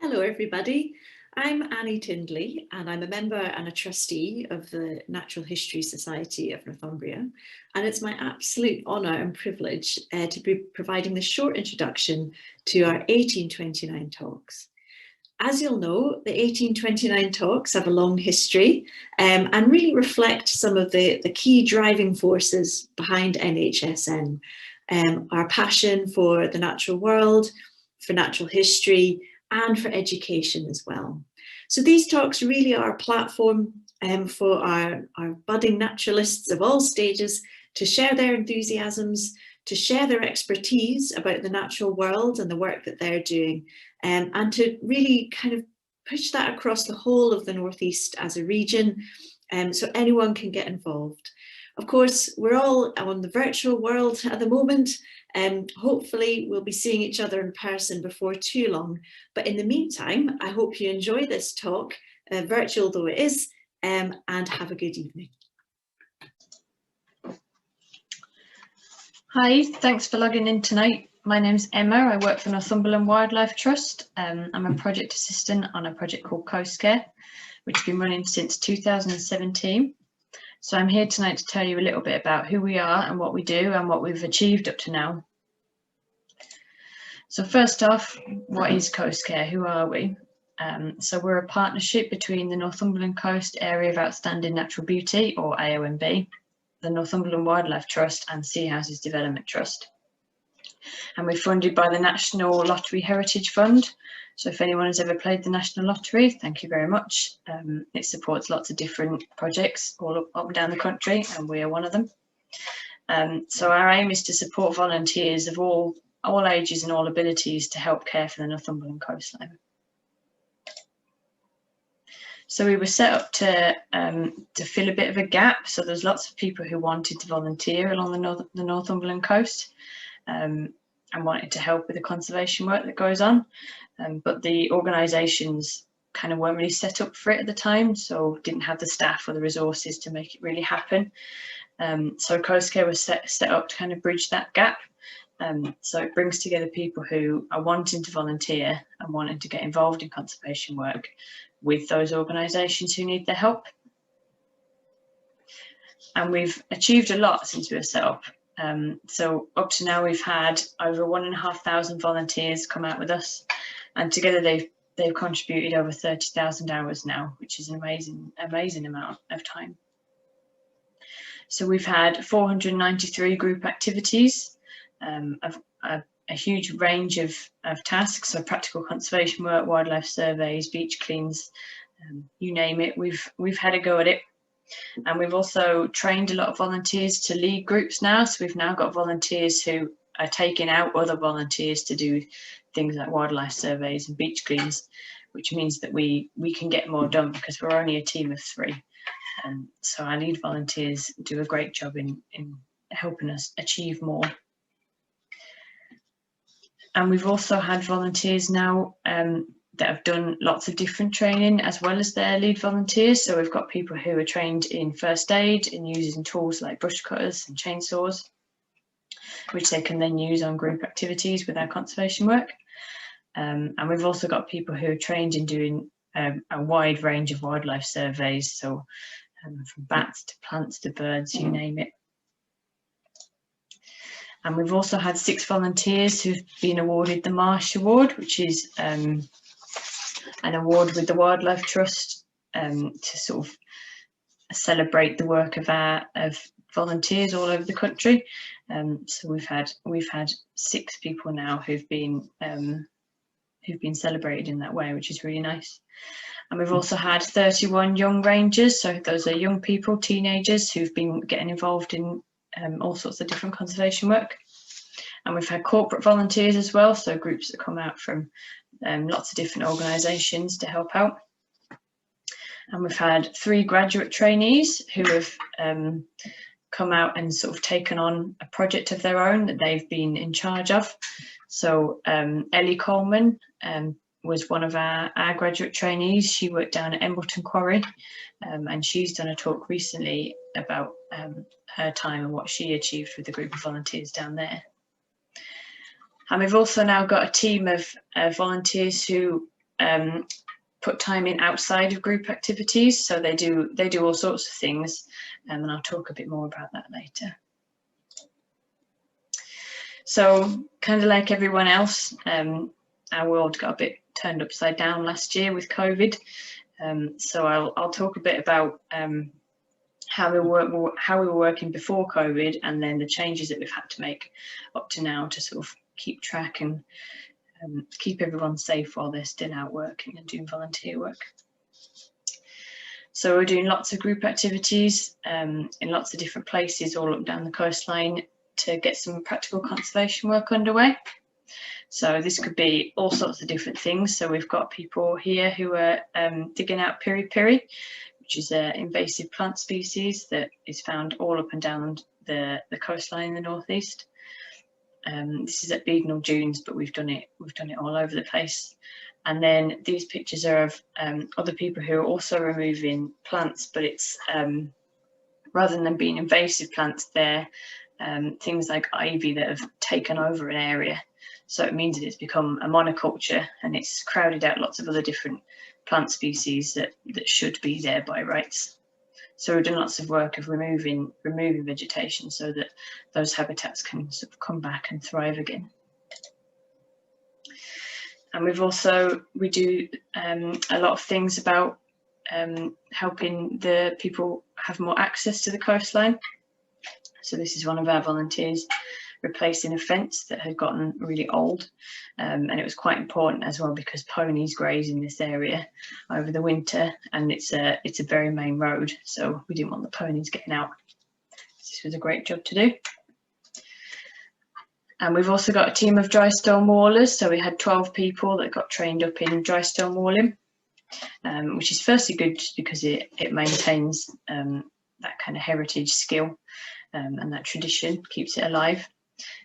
Hello everybody, I'm Annie Tindley and I'm a member and a trustee of the Natural History Society of Northumbria, and it's my absolute honour and privilege to be providing this short introduction to our 1829 talks. As you'll know, the 1829 talks have a long history and really reflect some of the key driving forces behind NHSN. Our passion for the natural world, for natural history, and for education as well. So these talks really are a platform for our budding naturalists of all stages to share their enthusiasms, to share their expertise about the natural world and the work that they're doing, and to really kind of push that across the whole of the Northeast as a region, so anyone can get involved. Of course, we're all on the virtual world at the moment, and hopefully we'll be seeing each other in person before too long. But in the meantime, I hope you enjoy this talk, virtual though it is, and have a good evening. Hi, thanks for logging in tonight. My name's Emma. I work for Northumberland Wildlife Trust. I'm a project assistant on a project called Coast Care, which has been running since 2017. So I'm here tonight to tell you a little bit about who we are and what we do and what we've achieved up to now. So first off, what is Coast Care? Who are we? So we're a partnership between the Northumberland Coast Area of Outstanding Natural Beauty, or AONB, the Northumberland Wildlife Trust and Seahouses Development Trust. And we're funded by the National Lottery Heritage Fund. So if anyone has ever played the National Lottery, thank you very much. It supports lots of different projects all up and down the country, and we are one of them. So our aim is to support volunteers of all ages and all abilities to help care for the Northumberland coastline. So we were set up to fill a bit of a gap. So there's lots of people who wanted to volunteer along the Northumberland coast and wanted to help with the conservation work that goes on. But the organisations kind of weren't really set up for it at the time, so didn't have the staff or the resources to make it really happen. So Coast Care was set up to kind of bridge that gap. So it brings together people who are wanting to volunteer and wanting to get involved in conservation work with those organisations who need their help. And we've achieved a lot since we were set up. So up to now we've had over 1,500 volunteers come out with us, and together they've contributed over 30,000 hours now, which is an amazing amount of time. So we've had 493 group activities, a huge range of tasks, so practical conservation work, wildlife surveys, beach cleans, you name it, we've had a go at it. And we've also trained a lot of volunteers to lead groups now. So we've now got volunteers who are taking out other volunteers to do things like wildlife surveys and beach cleans, which means that we can get more done because we're only a team of 3. And so our lead volunteers do a great job in helping us achieve more. And we've also had volunteers now that have done lots of different training as well as their lead volunteers. So we've got people who are trained in first aid and using tools like brush cutters and chainsaws, which they can then use on group activities with our conservation work. And we've also got people who are trained in doing a wide range of wildlife surveys. So from bats to plants to birds, you name it. And we've also had 6 volunteers who've been awarded the Marsh Award, which is an award with the Wildlife Trust to sort of celebrate the work of volunteers all over the country. So we've had 6 people now who've been celebrated in that way, which is really nice. And we've also had 31 young rangers, so those are young people, teenagers, who've been getting involved in all sorts of different conservation work. And we've had corporate volunteers as well, so groups that come out from lots of different organisations to help out. And we've had 3 graduate trainees who have come out and sort of taken on a project of their own that they've been in charge of. So Ellie Coleman was one of our graduate trainees. She worked down at Embleton Quarry, and she's done a talk recently about her time and what she achieved with a group of volunteers down there. And we've also now got a team of volunteers who put time in outside of group activities, so they do all sorts of things, and I'll talk a bit more about that later. So kind of like everyone else, our world got a bit turned upside down last year with COVID. So I'll talk a bit about how we were working before COVID, and then the changes that we've had to make up to now to sort of keep track and keep everyone safe while they're still out working and doing volunteer work. So we're doing lots of group activities in lots of different places all up down the coastline to get some practical conservation work underway. So this could be all sorts of different things. So we've got people here who are digging out piri-piri, which is an invasive plant species that is found all up and down the coastline in the northeast. This is at Beagnall Dunes, but we've done it all over the place. And then these pictures are of other people who are also removing plants, but it's rather than being invasive plants, they're things like ivy that have taken over an area. So it means that it's become a monoculture, and it's crowded out lots of other different plant species that should be there by rights. So we've done lots of work of removing vegetation so that those habitats can sort of come back and thrive again. And we do a lot of things about helping the people have more access to the coastline. So this is one of our volunteers replacing a fence that had gotten really old, and it was quite important as well because ponies graze in this area over the winter, and it's a very main road, so we didn't want the ponies getting out. This was a great job to do. And we've also got a team of dry stone wallers, so we had 12 people that got trained up in dry stone walling, which is firstly good just because it maintains that kind of heritage skill and that tradition, keeps it alive.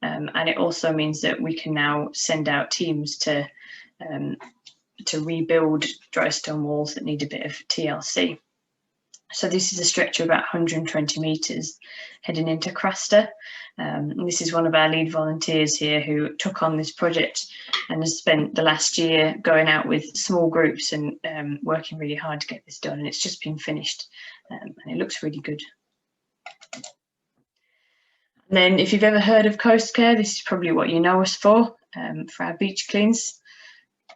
And it also means that we can now send out teams to rebuild dry stone walls that need a bit of TLC. So this is a stretch of about 120 metres heading into Craster. And this is one of our lead volunteers here who took on this project and has spent the last year going out with small groups and working really hard to get this done. And it's just been finished and it looks really good. And then if you've ever heard of Coast Care, this is probably what you know us for our beach cleans.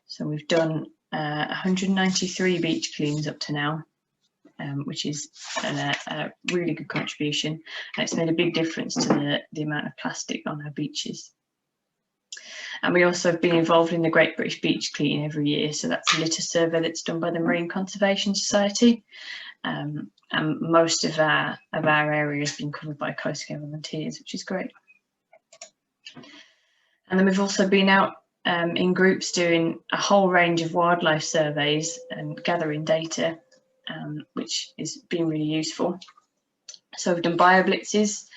So we've done 193 beach cleans up to now, which is a really good contribution, and it's made a big difference to the amount of plastic on our beaches. And we also have been involved in the Great British Beach Clean every year, so that's a litter survey that's done by the Marine Conservation Society. And most of our area has been covered by Coast Care volunteers, which is great. And then we've also been out in groups doing a whole range of wildlife surveys and gathering data, which has been really useful. So we've done bio-blitzes.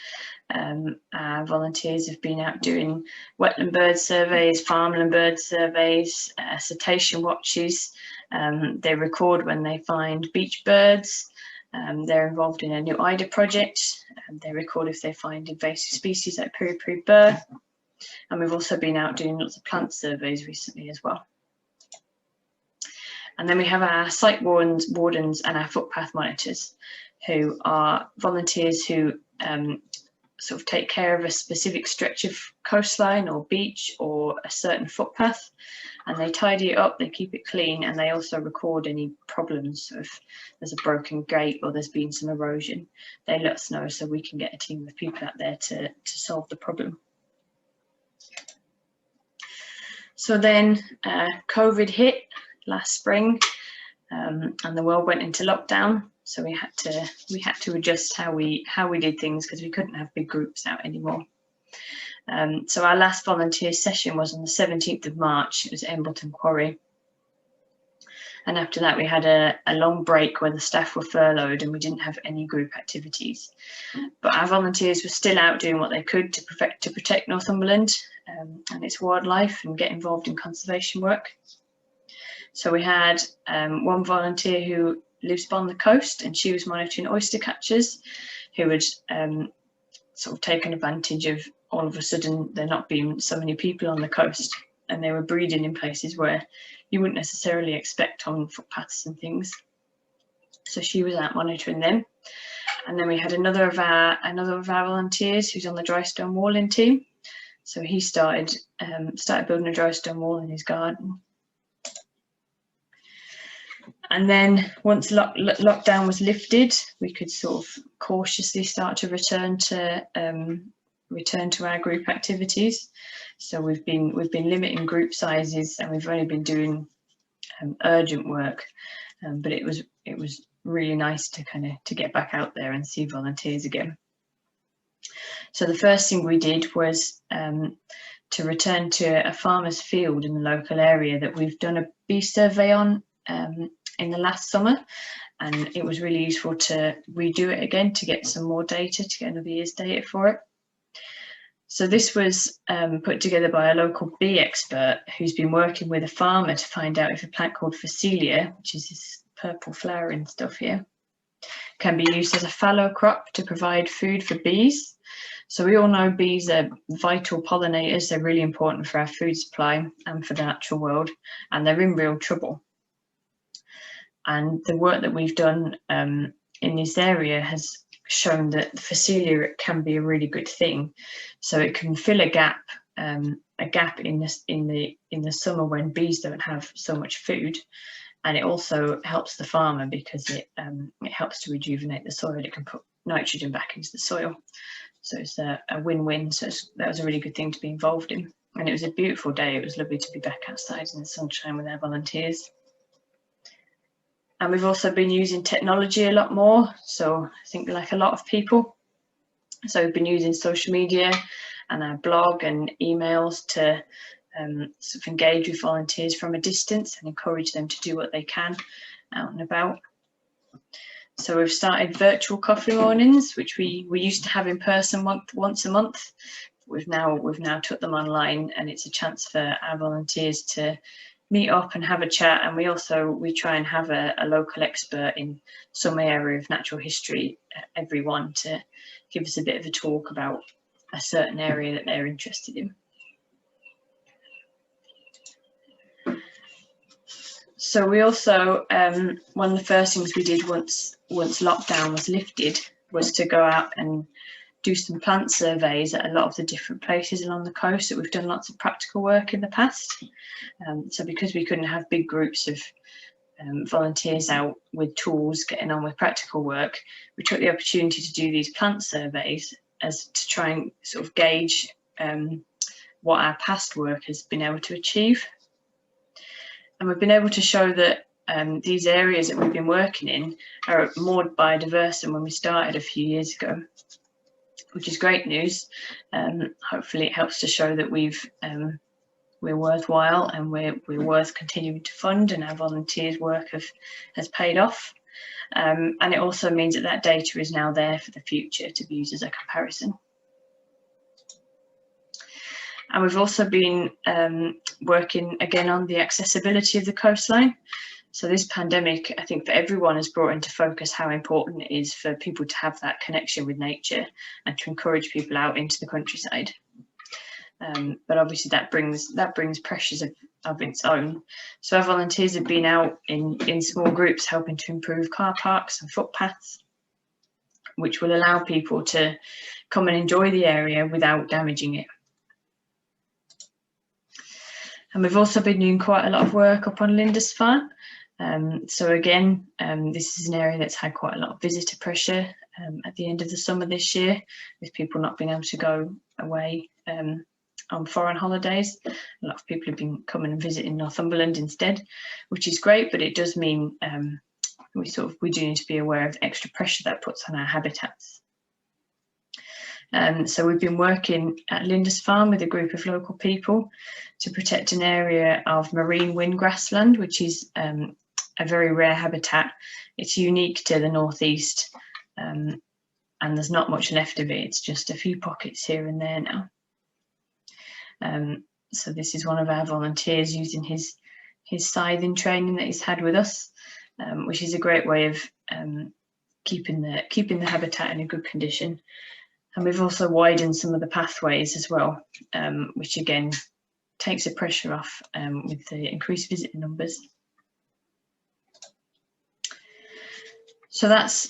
Our volunteers have been out doing wetland bird surveys, farmland bird surveys, cetacean watches. They record when they find beach birds. They're involved in a new IDA project. They record if they find invasive species like piri-piri burr. And we've also been out doing lots of plant surveys recently as well. And then we have our site wardens and our footpath monitors, who are volunteers who sort of take care of a specific stretch of coastline or beach or a certain footpath, and they tidy it up, they keep it clean, and they also record any problems. So if there's a broken gate or there's been some erosion, they let us know so we can get a team of people out there to solve the problem. So then COVID hit last spring, and the world went into lockdown. So we had to adjust how we did things because we couldn't have big groups out anymore. So our last volunteer session was on the 17th of March. It was at Embleton Quarry. And after that, we had a long break where the staff were furloughed and we didn't have any group activities. But our volunteers were still out doing what they could to protect Northumberland and its wildlife and get involved in conservation work. So we had one volunteer who lives on the coast, and she was monitoring oyster catchers who had sort of taken advantage of all of a sudden there not being so many people on the coast, and they were breeding in places where you wouldn't necessarily expect on footpaths and things. So she was out monitoring them. And then we had another of our volunteers who's on the dry stone walling team. So he started building a dry stone wall in his garden. And then once lockdown was lifted, we could sort of cautiously start to return to our group activities. So we've been limiting group sizes, and we've only been doing urgent work. But it was really nice to get back out there and see volunteers again. So the first thing we did was to return to a farmer's field in the local area that we've done a bee survey on in the last summer, and it was really useful to redo it again to get some more data, to get another year's data for it. So this was put together by a local bee expert who's been working with a farmer to find out if a plant called Phacelia, which is this purple flowering stuff here, can be used as a fallow crop to provide food for bees. So we all know bees are vital pollinators. They're really important for our food supply and for the natural world, and they're in real trouble. And the work that we've done in this area has shown that Phacelia can be a really good thing. So it can fill a gap in the summer when bees don't have so much food, and it also helps the farmer because it helps to rejuvenate the soil. It can put nitrogen back into the soil. So it's a win-win. So that was a really good thing to be involved in. And it was a beautiful day. It was lovely to be back outside in the sunshine with our volunteers. And we've also been using technology a lot more. So I think like a lot of people. So we've been using social media and our blog and emails to sort of engage with volunteers from a distance and encourage them to do what they can out and about. So we've started virtual coffee mornings, which we used to have in person once a month. We've now took them online, and it's a chance for our volunteers to meet up and have a chat. And we try and have a local expert in some area of natural history, everyone, to give us a bit of a talk about a certain area that they're interested in. So we also, one of the first things we did once lockdown was lifted was to go out and do some plant surveys at a lot of the different places along the coast that we've done lots of practical work in the past. So because we couldn't have big groups of volunteers out with tools getting on with practical work, we took the opportunity to do these plant surveys as to try and sort of gauge what our past work has been able to achieve. And we've been able to show that these areas that we've been working in are more biodiverse than when we started a few years ago, which is great news. Hopefully it helps to show that we're worthwhile and we're worth continuing to fund, and our volunteers' work has paid off. And it also means that data is now there for the future to be used as a comparison. And we've also been working again on the accessibility of the coastline. So this pandemic, I think for everyone, has brought into focus how important it is for people to have that connection with nature and to encourage people out into the countryside. But obviously that brings pressures of its own. So our volunteers have been out in small groups helping to improve car parks and footpaths, which will allow people to come and enjoy the area without damaging it. And we've also been doing quite a lot of work up on Lindisfarne. So again, this is an area that's had quite a lot of visitor pressure at the end of the summer this year, with people not being able to go away on foreign holidays. A lot of people have been coming and visiting Northumberland instead, which is great, but it does mean we do need to be aware of the extra pressure that puts on our habitats. So we've been working at Lindisfarne with a group of local people to protect an area of marine wind grassland, which is a very rare habitat. It's unique to the northeast, and there's not much left of it. It's just a few pockets here and there now. So this is one of our volunteers using his scything training that he's had with us, which is a great way of keeping the habitat in a good condition. And we've also widened some of the pathways as well, which again takes the pressure off with the increased visitor numbers. So that's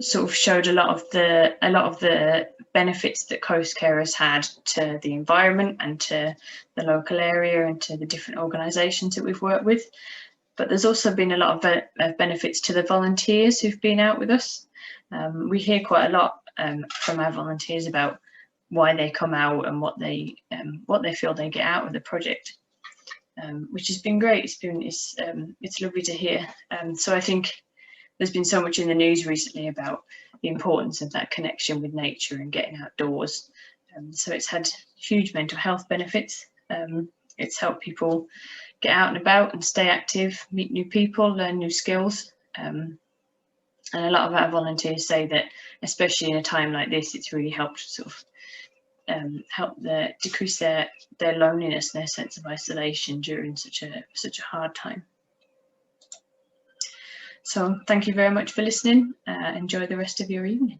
sort of showed a lot of the benefits that coast care has had to the environment and to the local area and to the different organisations that we've worked with. But there's also been a lot of benefits to the volunteers who've been out with us. We hear quite a lot from our volunteers about why they come out and what they feel they get out of the project, which has been great. It's lovely to hear. So I think there's been so much in the news recently about the importance of that connection with nature and getting outdoors. So it's had huge mental health benefits. It's helped people get out and about and stay active, meet new people, learn new skills. And a lot of our volunteers say that, especially in a time like this, it's really helped sort of decrease their loneliness, their sense of isolation during such a hard time. So thank you very much for listening. Enjoy the rest of your evening.